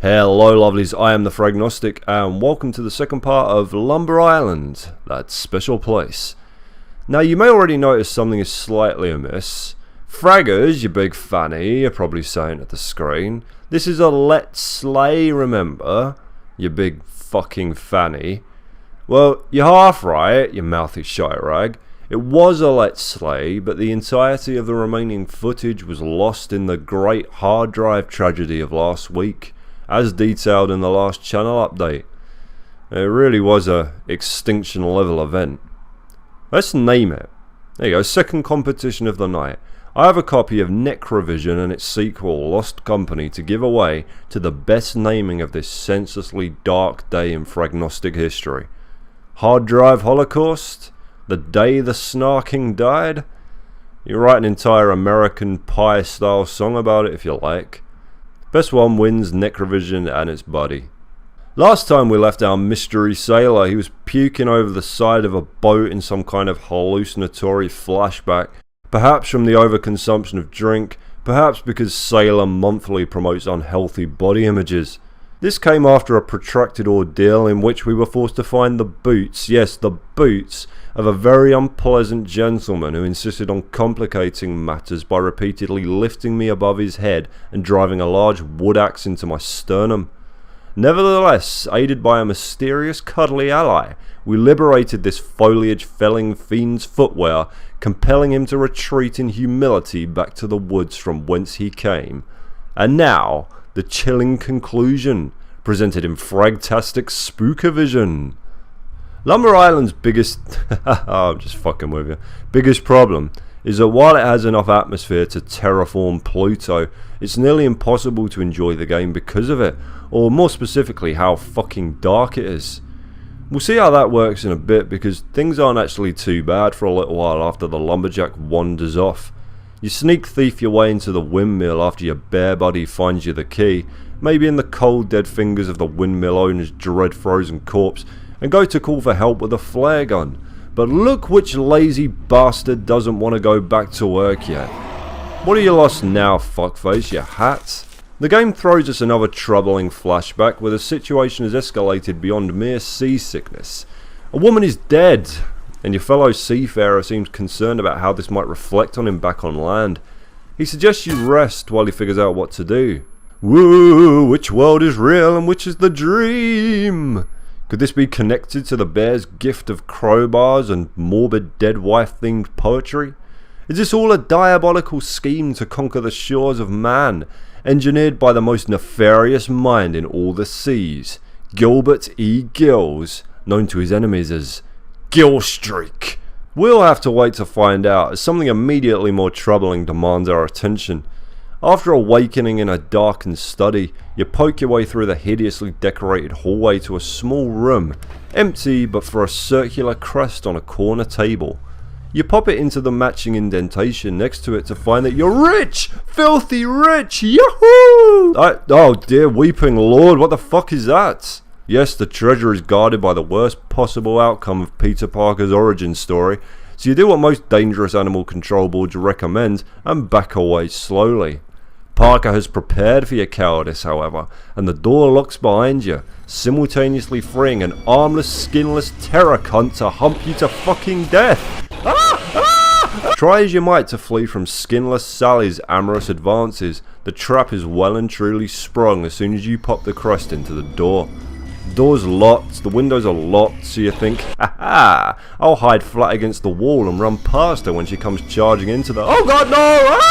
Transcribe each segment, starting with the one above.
Hello lovelies, I am the Fragnostic and welcome to the second part of Lumber Island, that special place. Now you may already notice something is slightly amiss. Fraggers, you big fanny, you're probably saying at the screen. This is a Let's Slay, remember? You big fucking fanny. Well, you're half right, you mouthy shite rag. It was a Let's Slay, but the entirety of the remaining footage was lost in the great hard drive tragedy of last week, as detailed in the last channel update. It really was a extinction level event. Let's name it. There you go, second competition of the night. I have a copy of Necrovision and its sequel Lost Company to give away to the best naming of this senselessly dark day in Fragnostic history. Hard Drive Holocaust? The Day the Snarking Died? You write an entire American Pie style song about it if you like. Best one wins Necrovision and its buddy. Last time we left our mystery sailor, he was puking over the side of a boat in some kind of hallucinatory flashback, perhaps from the overconsumption of drink, perhaps because Sailor Monthly promotes unhealthy body images. This came after a protracted ordeal in which we were forced to find the boots, yes, the boots, of a very unpleasant gentleman who insisted on complicating matters by repeatedly lifting me above his head and driving a large wood axe into my sternum. Nevertheless, aided by a mysterious cuddly ally, we liberated this foliage-felling fiend's footwear, compelling him to retreat in humility back to the woods from whence he came. And now, the chilling conclusion, presented in Fragtastic Spookavision. Lumber Island's biggest I'm just fucking with you. Biggest problem is that while it has enough atmosphere to terraform Pluto, it's nearly impossible to enjoy the game because of it, or more specifically how fucking dark it is. We'll see how that works in a bit, because things aren't actually too bad for a little while after the lumberjack wanders off. You sneak thief your way into the windmill after your bare buddy finds you the key, maybe in the cold dead fingers of the windmill owner's dread frozen corpse, and go to call for help with a flare gun. But look which lazy bastard doesn't want to go back to work yet. What are you lost now, fuckface, you hat? The game throws us another troubling flashback where the situation has escalated beyond mere seasickness. A woman is dead, and your fellow seafarer seems concerned about how this might reflect on him back on land. He suggests you rest while he figures out what to do. Woo, which world is real and which is the dream? Could this be connected to the bear's gift of crowbars and morbid dead wife themed poetry? Is this all a diabolical scheme to conquer the shores of man, engineered by the most nefarious mind in all the seas, Gilbert E. Gills, known to his enemies as Gillstreak? We'll have to wait to find out, as something immediately more troubling demands our attention. After awakening in a darkened study, you poke your way through the hideously decorated hallway to a small room, empty but for a circular crest on a corner table. You pop it into the matching indentation next to it to find that you're rich! Filthy rich! Yahoo! Oh dear weeping lord, what the fuck is that? Yes, the treasure is guarded by the worst possible outcome of Peter Parker's origin story, so you do what most dangerous animal control boards recommend and back away slowly. Parker has prepared for your cowardice, however, and the door locks behind you, simultaneously freeing an armless, skinless terror cunt to hump you to fucking death. Try as you might to flee from Skinless Sally's amorous advances, the trap is well and truly sprung as soon as you pop the crust into the door. The door's locked, the windows are locked, so you think, ha, I'll hide flat against the wall and run past her when she comes charging into the— oh god, no!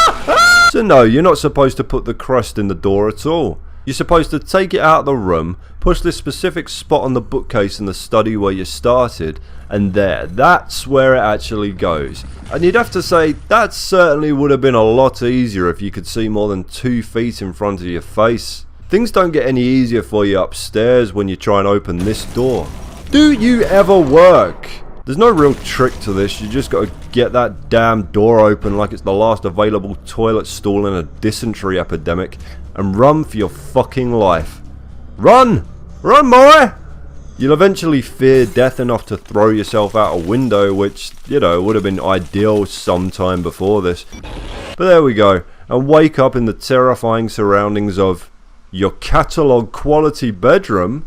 So no, you're not supposed to put the crust in the door at all. You're supposed to take it out of the room, push this specific spot on the bookcase in the study where you started, and that's where it actually goes. And you'd have to say, that certainly would have been a lot easier if you could see more than 2 feet in front of your face. Things don't get any easier for you upstairs when you try and open this door. Do you ever work? There's no real trick to this, you just gotta get that damn door open like it's the last available toilet stall in a dysentery epidemic and run for your fucking life. Run! Run, boy! You'll eventually fear death enough to throw yourself out a window, which, you know, would have been ideal sometime before this. But there we go, and wake up in the terrifying surroundings of Your catalogue quality bedroom?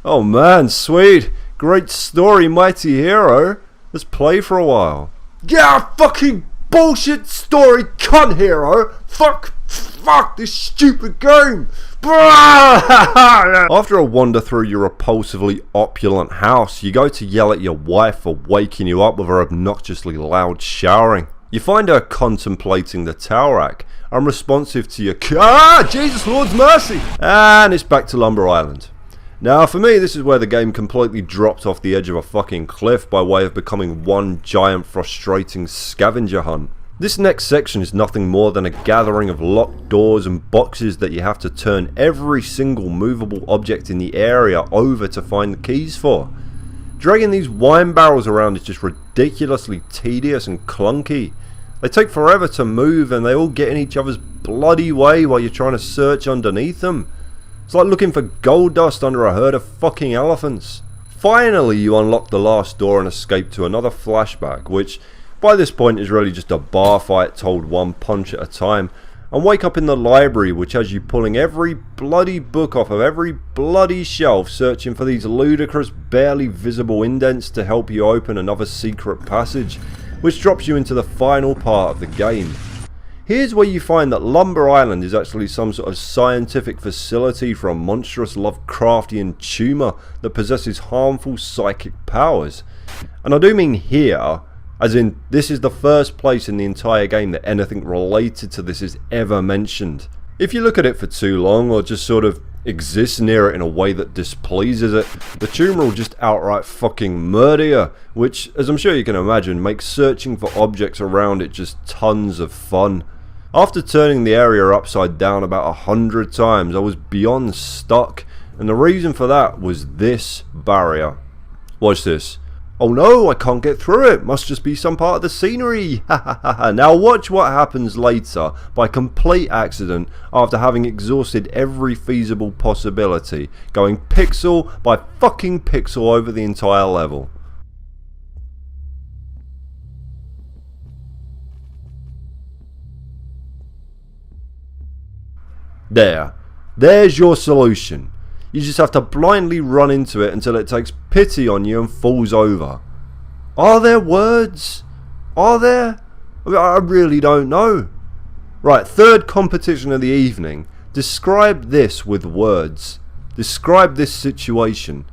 Oh man, sweet. Great story, mighty hero. Let's play for a while. Yeah, fucking bullshit story, cunt hero. Fuck this stupid game. After a wander through your repulsively opulent house, you go to yell at your wife for waking you up with her obnoxiously loud showering. You find her contemplating the towel rack, unresponsive to your Jesus Lord's mercy! And it's back to Lumber Island. Now for me, this is where the game completely dropped off the edge of a fucking cliff by way of becoming one giant frustrating scavenger hunt. This next section is nothing more than a gathering of locked doors and boxes that you have to turn every single movable object in the area over to find the keys for. Dragging these wine barrels around is just ridiculously tedious and clunky. They take forever to move and they all get in each other's bloody way while you're trying to search underneath them. It's like looking for gold dust under a herd of fucking elephants. Finally you unlock the last door and escape to another flashback, which by this point is really just a bar fight told one punch at a time, and wake up in the library, which has you pulling every bloody book off of every bloody shelf, searching for these ludicrous barely visible indents to help you open another secret passage, which drops you into the final part of the game. Here's where you find that Lumber Island is actually some sort of scientific facility for a monstrous Lovecraftian tumour that possesses harmful psychic powers. And I do mean here, as in, this is the first place in the entire game that anything related to this is ever mentioned. If you look at it for too long, or just sort of exist near it in a way that displeases it, the tumour will just outright fucking murder you, which, as I'm sure you can imagine, makes searching for objects around it just tons of fun. After turning the area upside down about 100 times, I was beyond stuck, and the reason for that was this barrier. Watch this. Oh no, I can't get through it. Must just be some part of the scenery. Now watch what happens later by complete accident after having exhausted every feasible possibility, going pixel by fucking pixel over the entire level. There's your solution. You just have to blindly run into it until it takes pity on you and falls over. Are there words? Are there? I really don't know. Right, third competition of the evening. Describe this with words. Describe this situation.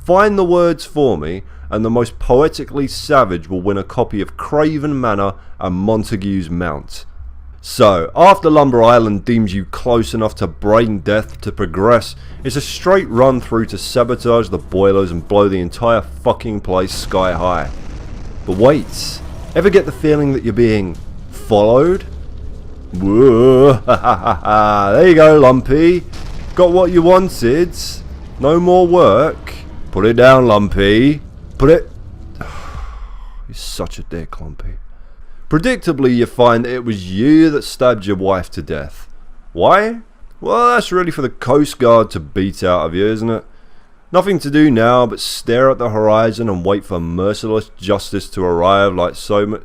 Find the words for me, and the most poetically savage will win a copy of Craven Manor and Montague's Mount. So, after Lumber Island deems you close enough to brain death to progress, it's a straight run through to sabotage the boilers and blow the entire fucking place sky high. But wait, ever get the feeling that you're being followed? Whoa, there you go, Lumpy. Got what you wanted. No more work. Put it down, Lumpy. Put it... You're such a dick, Lumpy. Predictably, you find that it was you that stabbed your wife to death. Why? Well, that's really for the Coast Guard to beat out of you, isn't it? Nothing to do now but stare at the horizon and wait for merciless justice to arrive like so much...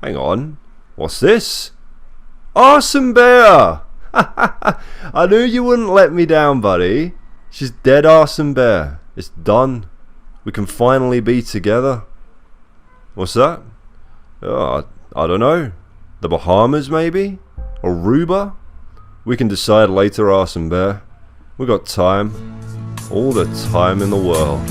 Hang on. What's this? Arson Bear! I knew you wouldn't let me down, buddy. She's dead, Arson Bear. It's done. We can finally be together. What's that? Oh, I don't know. The Bahamas, maybe? Aruba? We can decide later, Arson Bear. We got time. All the time in the world.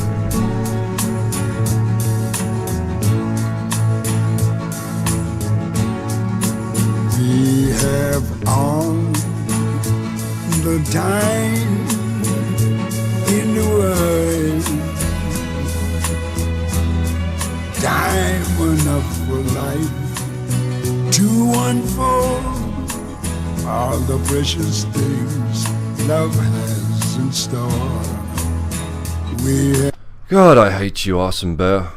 We have all the time in the world. Time enough for life to unfold all the precious things love has in store. God, I hate you, Arson Bear.